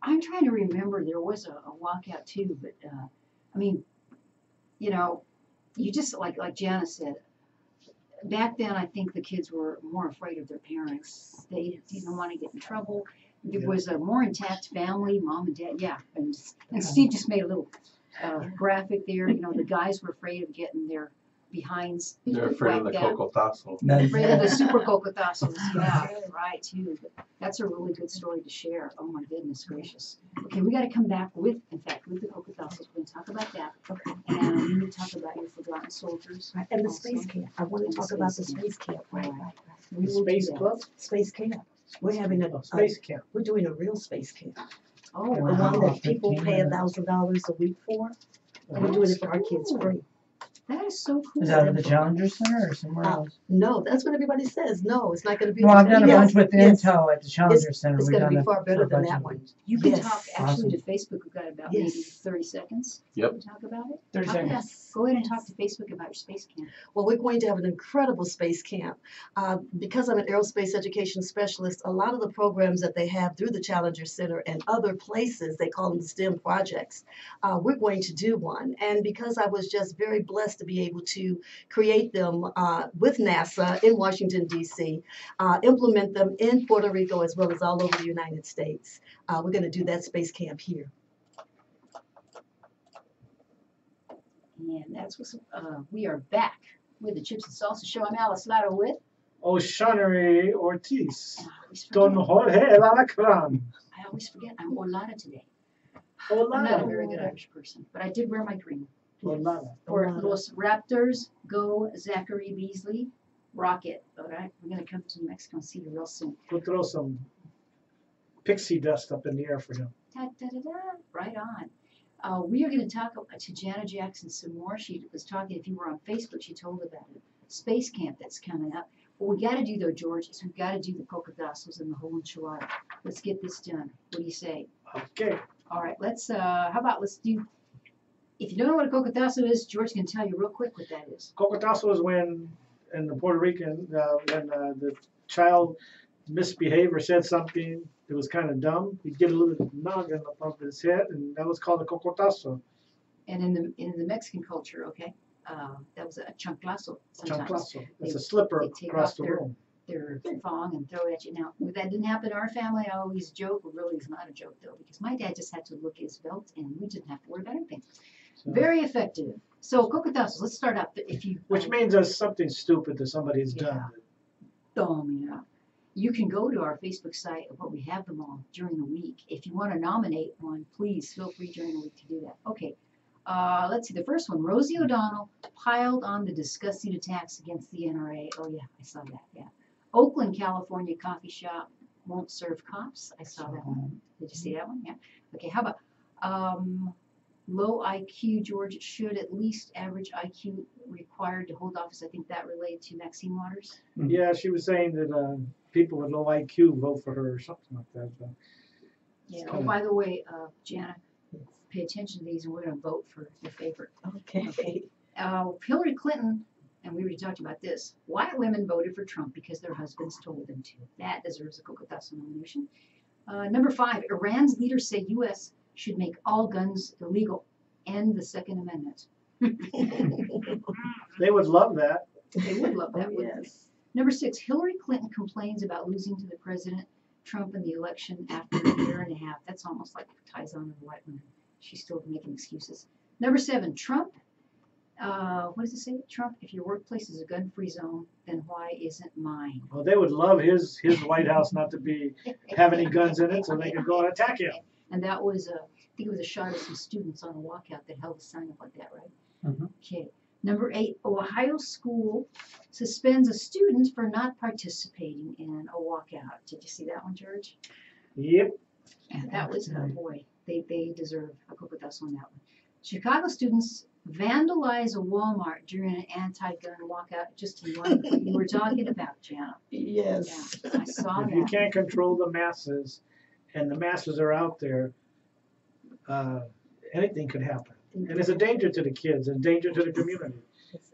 I'm trying to remember. There was a walkout too, but I mean, you know, you just like Jana said. Back then, I think the kids were more afraid of their parents. They didn't want to get in trouble. There was a more intact family, mom and dad. Yeah, and Steve just made a little graphic there. You know, the guys were afraid of getting their behinds. They're afraid of the whacked out. Cocotazo. Afraid of the super cocotazos. Yeah, right, too. But that's a really good story to share. Oh, my goodness gracious. Okay, we got to come back with the cocotazos. We're going to talk about that. Okay. And we need to talk about your forgotten soldiers. Right. And the also. space camp. I want And to the talk about the space space camp. Right. We The will do Space that. Club? Space camp. We're having a Space camp. We're doing a real space camp. Oh, The wow. one that people pay $1,000 a week for. And we're doing it for our kids free. That is so cool. Is that at the Challenger Center or somewhere else? No, that's what everybody says. No, it's not going to be. Well, I've done a Yes, bunch with yes. Intel at the Challenger Center. It's We've going to done be it far for better a than bunch that of- one. You can Yes. talk actually to Facebook. We've got about maybe Yes. 30 seconds. Yep. To talk about it. 30 Talk about- seconds. Go ahead and talk to Facebook about your space camp. Well, we're going to have an incredible space camp. Because I'm an aerospace education specialist, a lot of the programs that they have through the Challenger Center and other places, they call them STEM projects, we're going to do one. And because I was just very blessed to be able to create them with NASA in Washington, D.C., implement them in Puerto Rico as well as all over the United States, we're going to do that space camp here. And that's what's, we are back with the Chips and Salsa Show. I'm Alice Lato with. Oceanery Ortiz. I always Don forget. Jorge Alacran. I always forget. I'm Olada today. Hola. I'm not a very good Irish person, but I did wear my green. Hola. For Olada. Los Raptors, go Zachary Beasley. Rocket. All right. We're going to come to New Mexico and see you real soon. We'll throw some pixie dust up in the air for him. Da, da, da, da. Right on. We are going to talk to Jana Jackson some more. She was talking, if you were on Facebook, she told about a space camp that's coming up. What we got to do, though, George, is we've got to do the cocodazos and the whole enchilada. Let's get this done. What do you say? Okay. All right, let's do, if you don't know what a cocotazo is, George can tell you real quick what that is. Cocotazo is when, in the Puerto Rican, when the child misbehaved or said something that was kind of dumb, he'd get a little noggin above his head, and that was called a cocotazo. And in the Mexican culture, okay, that was a chanclazo sometimes. Chanclazo. It's a slipper they take across off the their- room. Their thong and throw it at you. Now, that didn't happen in our family. I always joke, but really it's not a joke though, because my dad just had to look at his belt and we didn't have to worry about anything. So- Very effective. So cocotazos, let's start out. If you Which means there's something stupid that somebody's done. You can go to our Facebook site where we have them all during the week. If you want to nominate one, please feel free during the week to do that. Okay. Let's see. The first one, Rosie O'Donnell piled on the disgusting attacks against the NRA. Oh yeah, I saw that. Yeah. Oakland, California coffee shop won't serve cops. I saw that one. Did you see that one? Yeah. Okay. How about low IQ, George, should at least average IQ required to hold office? I think that related to Maxine Waters. Yeah, she was saying that people with low IQ vote for her or something like that. So. Yeah. It's Oh, kinda- by the way, Jana, pay attention to these, and we're going to vote for your favorite. Okay. Hillary Clinton, and we already talked about this. White women voted for Trump because their husbands told them to. That deserves a cocotazo nomination. Number 5, Iran's leaders say U.S. should make all guns illegal. End the Second Amendment. They would love that. They would love that, Oh, wouldn't they? yes. Number 6, Hillary Clinton complains about losing to the president Trump in the election after a year and a half. That's almost like ties on to the white women. She's still making excuses. Number 7, Trump. What does it say? Trump, if your workplace is a gun-free zone, then why isn't mine? Well, they would love his White House not to be have any guns in it, so they could go and attack him. And that was, I think it was a shot of some students on a walkout that held a sign up like that, right? Mhm. Okay. Number 8, Ohio school suspends a student for not participating in a walkout. Did you see that one, George? Yep. And that was, boy, they deserve a cocotazo on that one. Chicago students vandalize a Walmart during an anti-gun walkout just in line with what you were talking about, Jana. Yes. Yeah, I saw If you that. can't control the masses, and the masses are out there, anything could happen. And it's a danger to the kids, and danger to the community.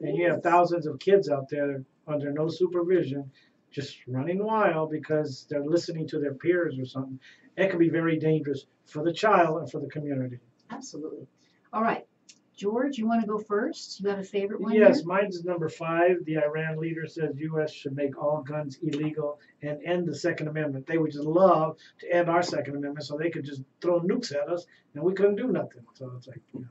And you have thousands of kids out there under no supervision, just running wild because they're listening to their peers or something. It can be very dangerous for the child and for the community. Absolutely. All right. George, you want to go first? You have a favorite one? Yes, here? mine's number 5. The Iran leader says U.S. should make all guns illegal and end the Second Amendment. They would just love to end our Second Amendment so they could just throw nukes at us and we couldn't do nothing. So it's like, you know.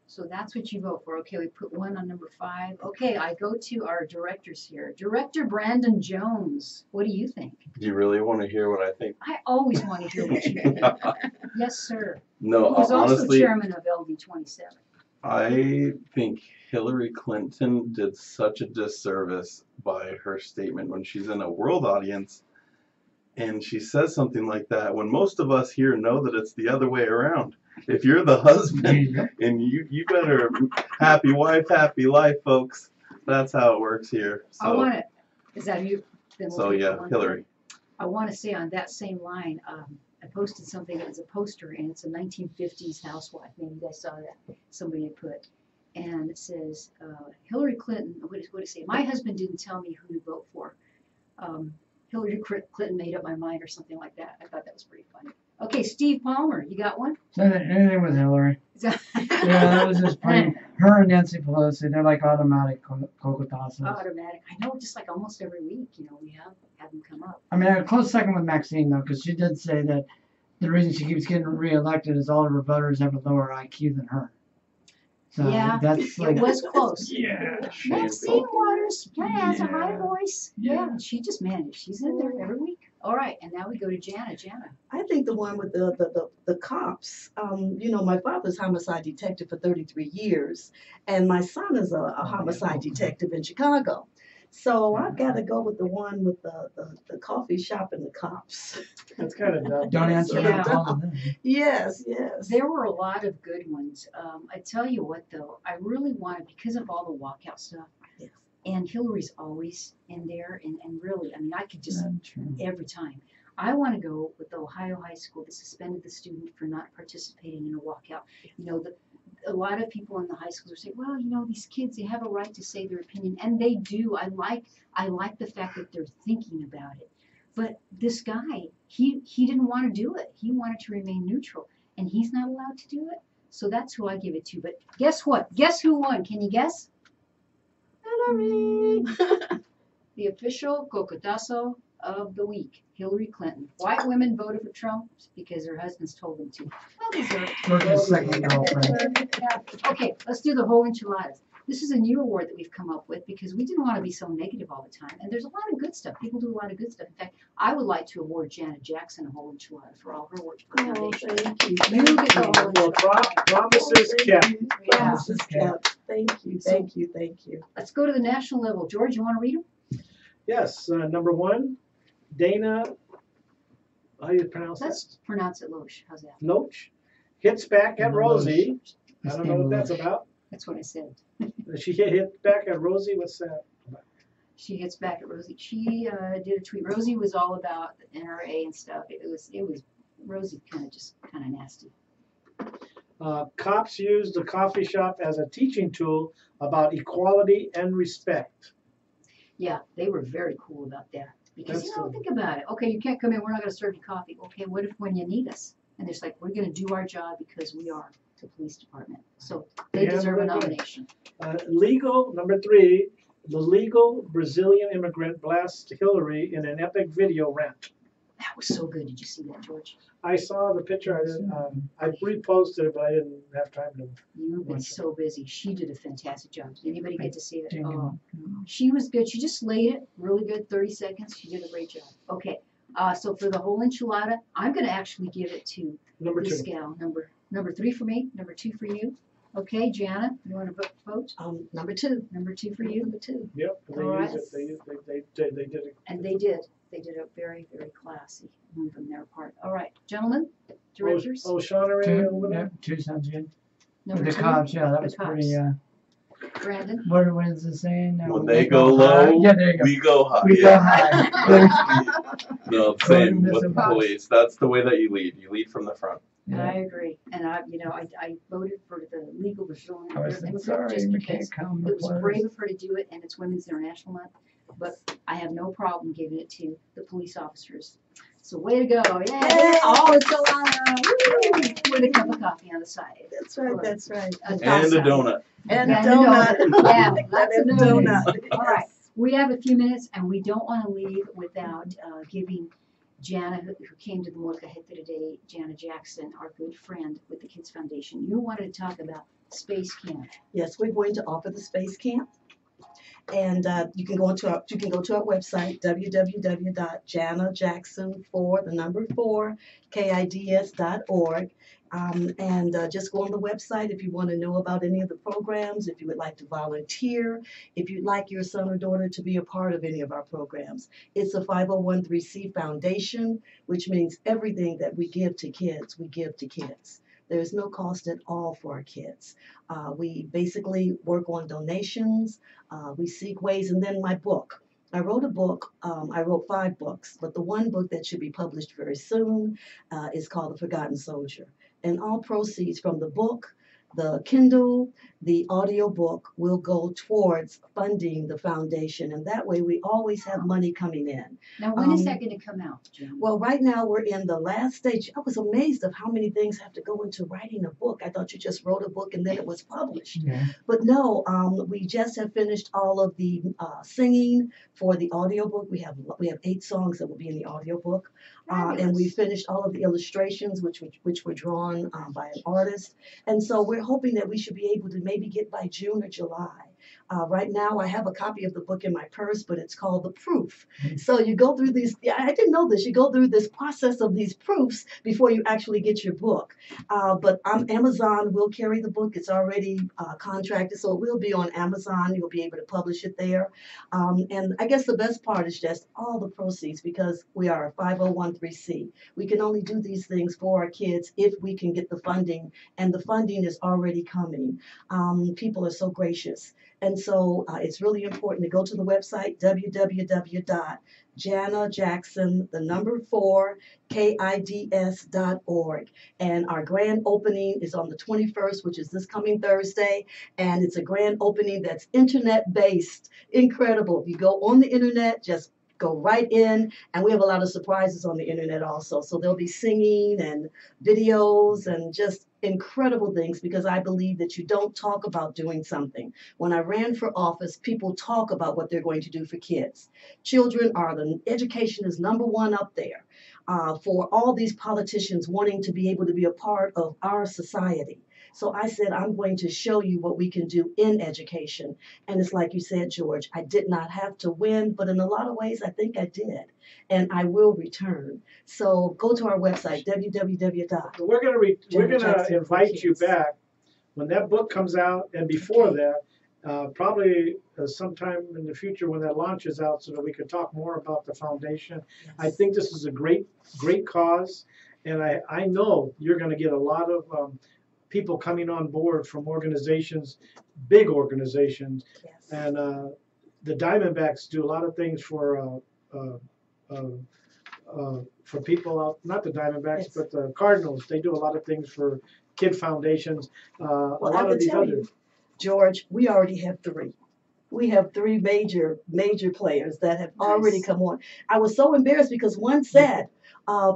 So that's what you vote for. Okay, we put 1 on number 5. Okay, I go to our directors here. Director Brandon Jones. What do you think? Do you really want to hear what I think? I always want to hear what you think. Yes, sir. No, He was also honestly, chairman of LD27. I think Hillary Clinton did such a disservice by her statement when she's in a world audience and she says something like that when most of us here know that it's the other way around. if you're the husband and you better happy wife, happy life, folks. That's how it works here. I So want to, is that you? Then we'll so take yeah, one. Hillary. I want to say on that same line, I posted something, it was a poster, and it's a 1950s housewife. Maybe you guys saw that. Somebody had put. And it says, Hillary Clinton, what did it say? My husband didn't tell me who to vote for. Hillary Clinton made up my mind or something like that. I thought that was pretty funny. Okay, Steve Palmer, you got one? Anything with Hillary. Is that- Yeah, that was just plain. Her and Nancy Pelosi, they're like automatic cocotasos. Automatic. I know, just like almost every week, we have them come up. I mean, a close second with Maxine, though, because she did say that the reason she keeps getting reelected is all of her voters have a lower IQ than her. So Yeah, that's like. It was close. Yeah. Maxine Shameful. Waters kind of has a high Yeah. voice. Yeah, she just managed. She's in there every week. All right, and now we go to Jana. Jana. I think the one with the cops. My father's homicide detective for 33 years, and my son is a homicide detective in Chicago. So I've got to go with the one with the coffee shop and the cops. That's kind of dumb. Don't answer Yeah. that call. Then. Yes. There were a lot of good ones. I tell you what, though, I really wanted, because of all the walkout stuff, Yes. and Hillary's always in there, and really, I mean, I could just, That's true. every time. I want to go with the Ohio high school that suspended the student for not participating in a walkout. A lot of people in the high schools are saying, well, these kids, they have a right to say their opinion, and they do. I like the fact that they're thinking about it. But this guy, he didn't want to do it. He wanted to remain neutral, and he's not allowed to do it. So that's who I give it to. But guess what? Guess who won? Can you guess? Hillary. The official cocotazo of the week, Hillary Clinton. White women voted for Trump because their husbands told them to. Well deserved. George's second girlfriend. Yeah. Okay, let's do the whole enchiladas. This is a new award that we've come up with because we didn't want to be so negative all the time. And there's a lot of good stuff. People do a lot of good stuff. In fact, I would like to award Janet Jackson a whole enchilada for all her work for the Oh, foundation. thank you. You get the whole Well, enchilada. promises kept. Yeah. Promises kept. Thank you. Thank you. Let's go to the national level. George, you want to read them? Yes, number one, Dana, how do you pronounce that? Let's pronounce it Loesch. How's that? Noach hits back at Rosie. I His don't know name what that's was- about. That's what I said. She hit back at Rosie. What's that? She hits back at Rosie. She did a tweet. Rosie was all about the NRA and stuff. It was Rosie kind of nasty. Cops used the coffee shop as a teaching tool about equality and respect. Yeah, they were very cool about that. Because That's think about it. Okay, you can't come in. We're not going to serve you coffee. Okay, what if when you need us? And it's like, we're going to do our job because we are the police department. So they Yeah, deserve a they're good. nomination. Number three, the legal Brazilian immigrant blasts Hillary in an epic video rant. That was so good. Did you see that, George? I saw the picture. I reposted it, but I didn't have time to. You've been Watch it. so busy. She did a fantastic job. Did anybody get to see it? Didn't Oh, know. she was good. She just laid it really good, 30 seconds. She did a great job. Okay, so for the whole enchilada, I'm going to actually give it to Number this two. gal. Number 3 for me, number 2 for you. Okay, Jana, you want to vote? Number two. Number 2 for you. Number two. Yep, they All right. used it. They did it. And they did. They did a very, very classy move on their part. All right, gentlemen, directors. O'Shaughnessy. Two sounds good. Number With the 2, cops, yeah, that The was pretty. Brandon. What is it saying? When they go high. low, Yeah, there you go. we go high. We go Yeah. high. No, same with the Cops. police. That's the way that you lead. You lead from the front. And Yeah. I agree. And I voted for the legal Brazilian I was immigrant sorry, just we because can't come. it was before brave this. of her to do it, and it's Women's International Month. But I have no problem giving it to the police officers. So way to go! Yay! All enchilada! Woo! With a cup of coffee on the side. That's right. That's right. And a donut. And Yeah, a donut. Yeah, lots of And a donuts. donut. All right. We have a few minutes, and we don't want to leave without giving Jana, who came to the Molcajete today, Jana Jackson, our good friend with the Kids Foundation. You wanted to talk about Space Camp. Yes, we're going to offer the space camp. And you can go to our website, www.janajackson4kids.org. And just go on the website if you want to know about any of the programs, if you would like to volunteer, if you'd like your son or daughter to be a part of any of our programs. It's a 501(c) foundation, which means everything that we give to kids, we give to kids. There is no cost at all for our kids. We basically work on donations. We seek ways, and then my book. I wrote a book. I wrote 5 books, but the one book that should be published very soon is called The Forgotten Soldier. And all proceeds from the book, the Kindle, the audio book will go towards funding the foundation. And that way we always have money coming in. Now, when is that going to come out, Jan? Well, right now we're in the last stage. I was amazed of how many things have to go into writing a book. I thought you just wrote a book and then it was published. Yeah. But no, we just have finished all of the singing for the audiobook. We have 8 songs that will be in the audiobook. And we finished all of the illustrations, which were drawn by an artist. And so we're hoping that we should be able to maybe get by June or July. Right now, I have a copy of the book in my purse, but it's called The Proof. So you go through these, I didn't know this, you go through this process of these proofs before you actually get your book. But Amazon will carry the book. It's already contracted, so it will be on Amazon. You'll be able to publish it there. And I guess the best part is just all the proceeds, because we are a 501(c)(3). We can only do these things for our kids if we can get the funding, and the funding is already coming. People are so gracious. And so it's really important to go to the website, www.janajackson4kids.org. And our grand opening is on the 21st, which is this coming Thursday. And it's a grand opening that's internet-based. Incredible. If you go on the internet, just go right in, and we have a lot of surprises on the internet also. So there'll be singing and videos and just incredible things, because I believe that you don't talk about doing something. When I ran for office, people talk about what they're going to do for kids. Children are education is number one up there for all these politicians wanting to be able to be a part of our society. So I said, I'm going to show you what we can do in education. And it's like you said, George, I did not have to win, but in a lot of ways, I think I did. And I will return. So go to our website, www. We're gonna invite you back when that book comes out, and before that, probably sometime in the future when that launches out, so that we can talk more about the foundation. Yes. I think this is a great cause, and I know you're going to get a lot of people coming on board from organizations, big organizations, Yes. and the Diamondbacks do a lot of things for people out, not the Diamondbacks, Yes. but the Cardinals. They do a lot of things for kid foundations. A Well, I lot can of these tell others. you, George, we already have 3. We have 3 major players that have already Nice. come on. I was so embarrassed because one said,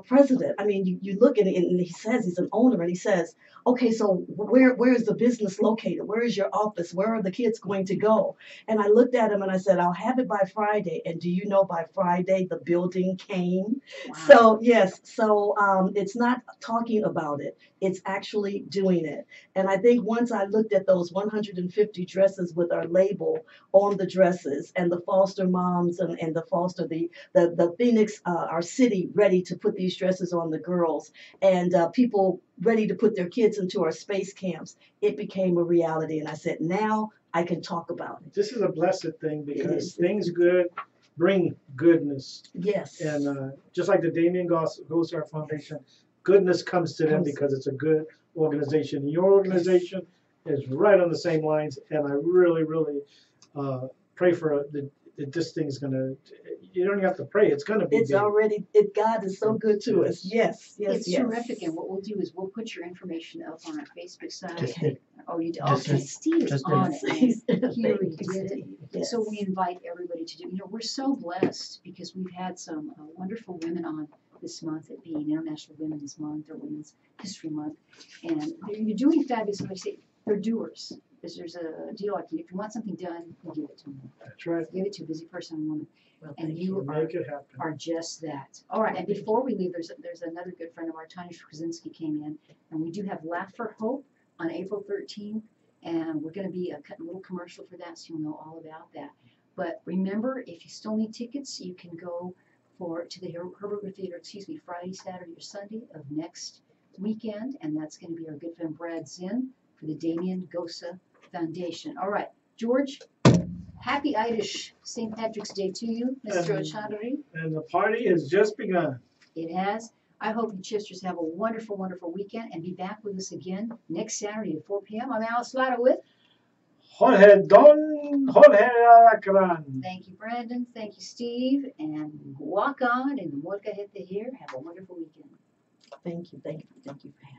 president, I mean, you look at it and he says he's an owner, and he says, okay, so where is the business located? Where is your office? Where are the kids going to go? And I looked at him and I said, I'll have it by Friday. And do you know, by Friday, the building came? Wow. So, yes, so it's not talking about it. It's actually doing it. And I think once I looked at those 150 dresses with our label on the dresses, and the foster moms and the foster, the Phoenix, our city, ready to put these dresses on the girls, and people ready to put their kids into our space camps, it became a reality. And I said, now I can talk about it. This is a blessed thing, because is. things good bring goodness. Yes. And just like the Damien Gosar Foundation, goodness comes to them Comes. because it's a good organization. Your organization is right on the same lines, and I really, really pray for that this thing's gonna. You don't even have to pray; it's gonna be. It's big. already, God is so good to us. Yes, yes, It's yes. terrific, and what we'll do is we'll put your information up on our Facebook side. Just Okay. Oh, you do? just Okay, did. Steve is Just did. on it, man. Thank He you, already did it. Steve. Yes. So we invite everybody to do, we're so blessed because we've had some wonderful women on this month, it being International Women's Month or Women's History Month. And you're doing fabulous, and they say they're doers. There's a deal like, if you want something done, you give it to them. That's right. Give it to a busy person or woman, Well, and thank you Make it happen. are just that. All right, and before we leave, there's another good friend of ours, Tanya Krasinski, came in, and we do have Laugh for Hope on April 13th, and we're going to be a little commercial for that, so you'll know all about that. But remember, if you still need tickets, you can go to the Herberger Theater, Friday, Saturday, or Sunday of next weekend, and that's going to be our good friend Brad Zinn for the Damien Gosar Foundation. All right, George, happy Irish St. Patrick's Day to you, Mr. O'Shaughnessy. And the party has just begun. It has. I hope you chisters have a wonderful, wonderful weekend and be back with us again next Saturday at 4 p.m. I'm Alice Latta with. Jorge Don Jorge Alacran. Thank you, Brandon. Thank you, Steve. And walk on and Muerca Gente here. Have a wonderful weekend. Thank you for having me.